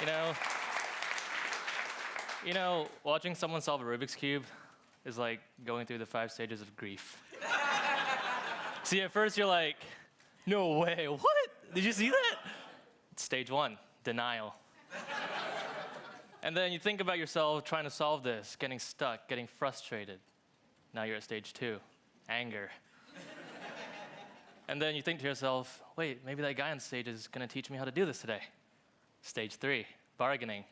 You know, watching someone solve a Rubik's Cube is like going through the 5 stages of grief. See, at first you're like, no way, what? Did you see that? Stage 1, denial. And then you think about yourself trying to solve this, getting stuck, getting frustrated. Now you're at stage 2, anger. And then you think to yourself, wait, maybe that guy on stage is gonna teach me how to do this today. Stage 3, bargaining.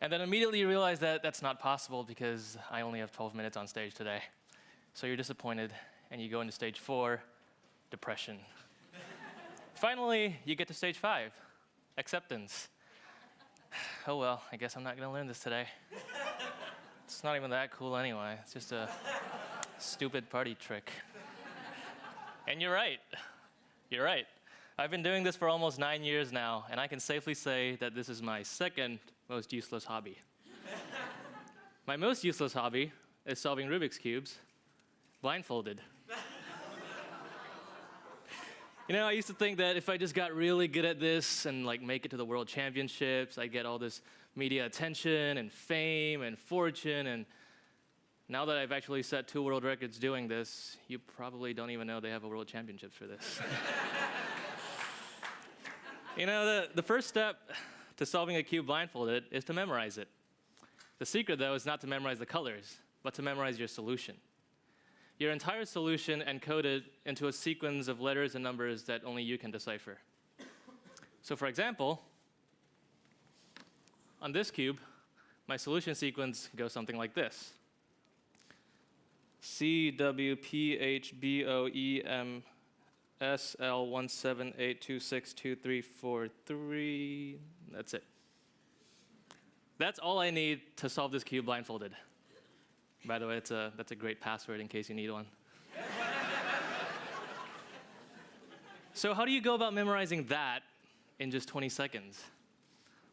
And then immediately you realize that that's not possible because I only have 12 minutes on stage today. So you're disappointed and you go into stage 4, depression. Finally, you get to stage 5, acceptance. Oh well, I guess I'm not gonna learn this today. It's not even that cool anyway. It's just a stupid party trick. And you're right. You're right. I've been doing this for almost 9 years now, and I can safely say that this is my second most useless hobby. My most useless hobby is solving Rubik's Cubes blindfolded. I used to think that if I just got really good at this and make it to the world championships, I'd get all this media attention and fame and fortune. And now that I've actually set 2 world records doing this, you probably don't even know they have a world championships for this. The first step to solving a cube blindfolded is to memorize it. The secret, though, is not to memorize the colors, but to memorize your solution. Your entire solution encoded into a sequence of letters and numbers that only you can decipher. So for example, on this cube, my solution sequence goes something like this. CWPHBOEMSL178262343. That's it. That's all I need to solve this cube blindfolded. By the way, that's a great password in case you need one. So how do you go about memorizing that in just 20 seconds?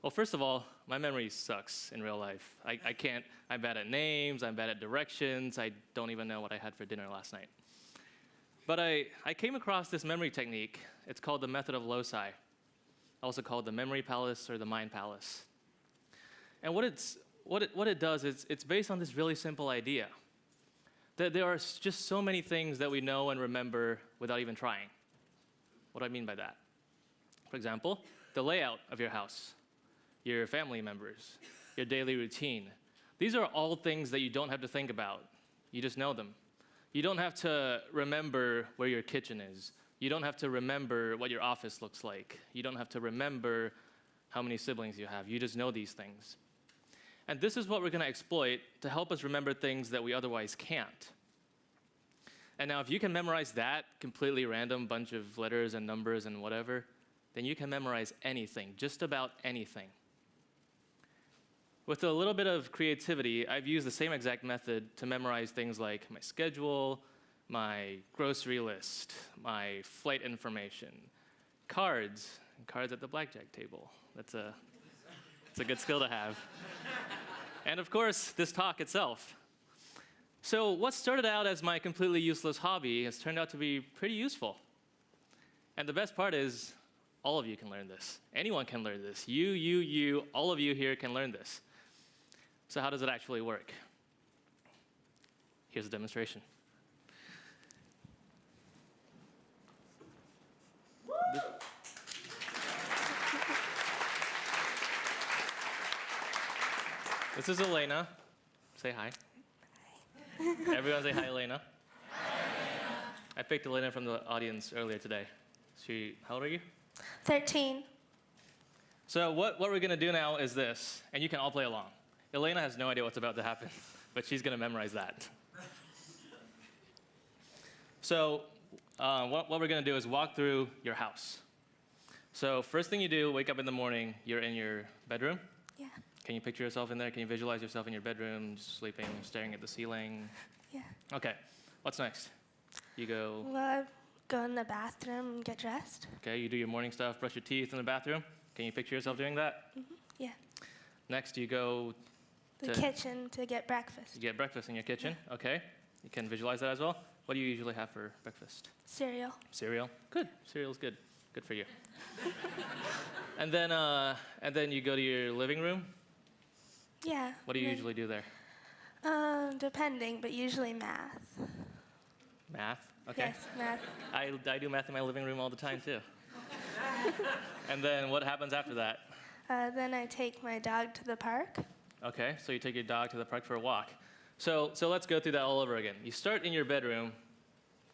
Well, first of all, my memory sucks in real life. I'm bad at names, I'm bad at directions, I don't even know what I had for dinner last night. But I came across this memory technique. It's called the method of loci, also called the memory palace or the mind palace. And what it does is it's based on this really simple idea that there are just so many things that we know and remember without even trying. What do I mean by that? For example, the layout of your house, your family members, your daily routine. These are all things that you don't have to think about. You just know them. You don't have to remember where your kitchen is. You don't have to remember what your office looks like. You don't have to remember how many siblings you have. You just know these things. And this is what we're going to exploit to help us remember things that we otherwise can't. And now if you can memorize that completely random bunch of letters and numbers and whatever, then you can memorize anything, just about anything. With a little bit of creativity, I've used the same exact method to memorize things like my schedule, my grocery list, my flight information, cards at the blackjack table. It's a good skill to have. And of course, this talk itself. So what started out as my completely useless hobby has turned out to be pretty useful. And the best part is, all of you can learn this. Anyone can learn this. You, all of you here can learn this. So how does it actually work? Here's a demonstration. This is Elena. Say hi. Hi. Everyone say hi, Elena. Hi, Elena. I picked Elena from the audience earlier today. How old are you? 13. So what we're going to do now is this, and you can all play along. Elena has no idea what's about to happen, but she's going to memorize that. So what we're going to do is walk through your house. So first thing you do, wake up in the morning, you're in your bedroom. Yeah. Can you picture yourself in there? Can you visualize yourself in your bedroom, just sleeping, staring at the ceiling? Yeah. Okay. What's next? You go... Well, I go in the bathroom and get dressed. Okay, you do your morning stuff, brush your teeth in the bathroom. Can you picture yourself doing that? Mm-hmm. Yeah. Next, you go the kitchen to get breakfast. You get breakfast in your kitchen. Yeah. Okay. You can visualize that as well. What do you usually have for breakfast? Cereal. Cereal. Good. Cereal's good. Good for you. And then you go to your living room. Yeah. What do you then- usually do there? Depending, but usually math. Math. Okay. Yes, math. I do math in my living room all the time too. And then what happens after that? Then I take my dog to the park. Okay, so you take your dog to the park for a walk. So let's go through that all over again. You start in your bedroom.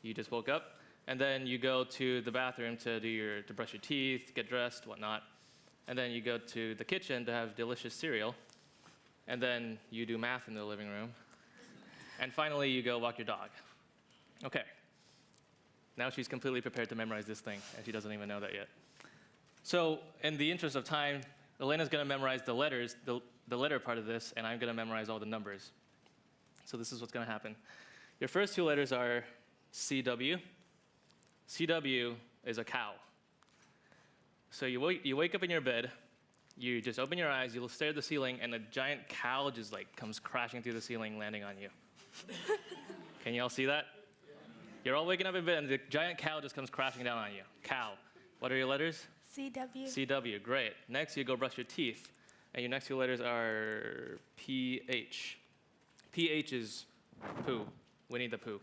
You just woke up, and then you go to the bathroom to brush your teeth, get dressed, whatnot. And then you go to the kitchen to have delicious cereal. And then you do math in the living room. And finally, you go walk your dog. Okay. Now she's completely prepared to memorize this thing, and she doesn't even know that yet. So in the interest of time, Elena's going to memorize the letters, the letter part of this, and I'm going to memorize all the numbers. So this is what's going to happen. Your first two letters are CW. CW is a cow. So you wake up in your bed, you just open your eyes, you'll stare at the ceiling, and a giant cow just like comes crashing through the ceiling, landing on you. Can you all see that? You're all waking up in bed, and the giant cow just comes crashing down on you. Cow. What are your letters? CW. CW, great. Next, you go brush your teeth, and your next two letters are PH. PH is poo. Winnie the Pooh.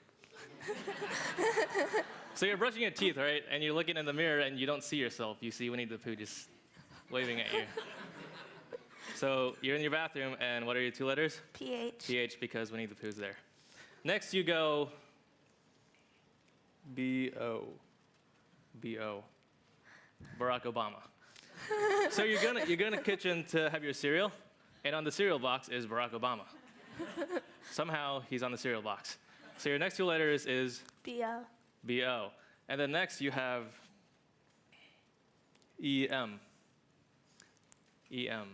So you're brushing your teeth, right? And you're looking in the mirror, and you don't see yourself. You see Winnie the Pooh just waving at you. So you're in your bathroom, and what are your two letters? PH. PH, because Winnie the Pooh's there. Next, you go BO. BO. Barack Obama. So you're going to kitchen to have your cereal, and on the cereal box is Barack Obama. Somehow he's on the cereal box. So your next two letters is BO. BO. And then next you have EM. EM.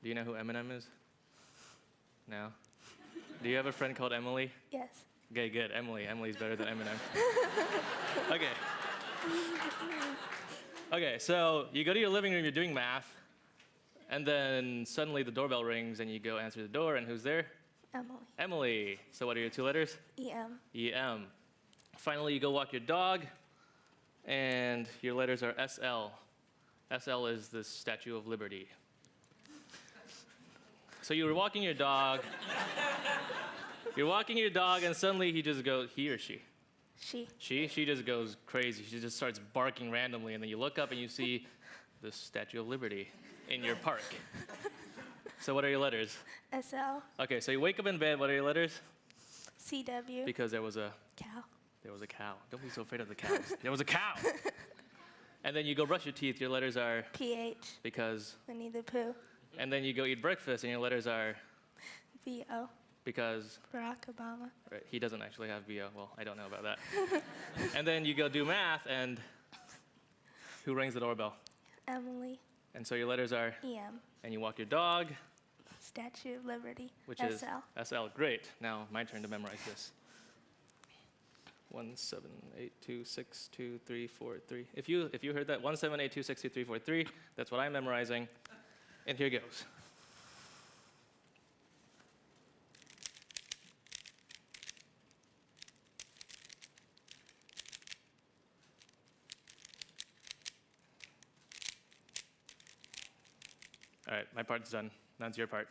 Do you know who Eminem is? No? Do you have a friend called Emily? Yes. Okay, good. Emily. Emily's better than Eminem. Okay. Okay, so you go to your living room, you're doing math, and then suddenly the doorbell rings and you go answer the door, and who's there? Emily. Emily. So what are your two letters? EM. EM. Finally, you go walk your dog, and your letters are SL. SL is the Statue of Liberty. So you were walking your dog. You're walking your dog, and suddenly he just goes, he or she? She. She just goes crazy. She just starts barking randomly, and then you look up and you see the Statue of Liberty in your park. So what are your letters? SL. Okay, so you wake up in bed. What are your letters? CW. Because there was a Cow. cow. Don't be so afraid of the cows. There was a cow. And then you go brush your teeth. Your letters are PH. because. Winnie the Pooh. And then you go eat breakfast, and your letters are BO. because. Barack Obama. Right, he doesn't actually have BO. Well, I don't know about that. And then you go do math, and who rings the doorbell? Emily. And so your letters are, EM. and you walk your dog, Statue of Liberty. which SL. is SL. Great. Now my turn to memorize this. 178262343. If you heard that 178262343, that's what I'm memorizing. And here goes. All right, my part's done. Now it's your part.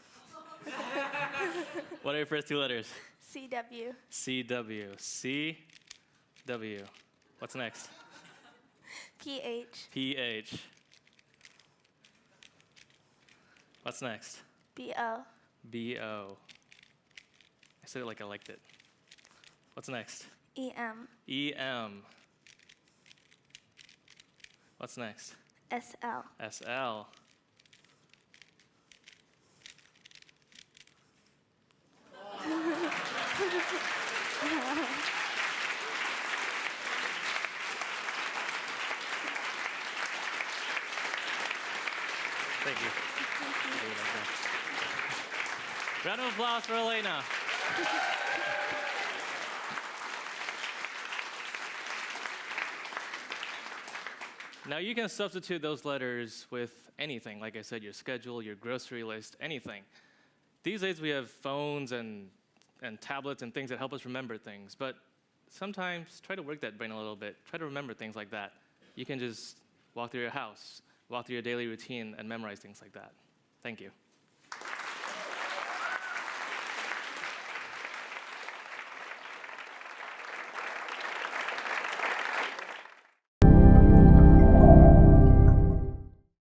What are your first two letters? CW. CW. CW. What's next? PH. PH. What's next? BO. BO. I said it like I liked it. What's next? EM. EM. What's next? SL. SL. Thank you. Round of applause for Elena. Now you can substitute those letters with anything. Like I said, your schedule, your grocery list, anything. These days we have phones and tablets and things that help us remember things. But sometimes try to work that brain a little bit. Try to remember things like that. You can just walk through your house, walk through your daily routine, and memorize things like that. Thank you.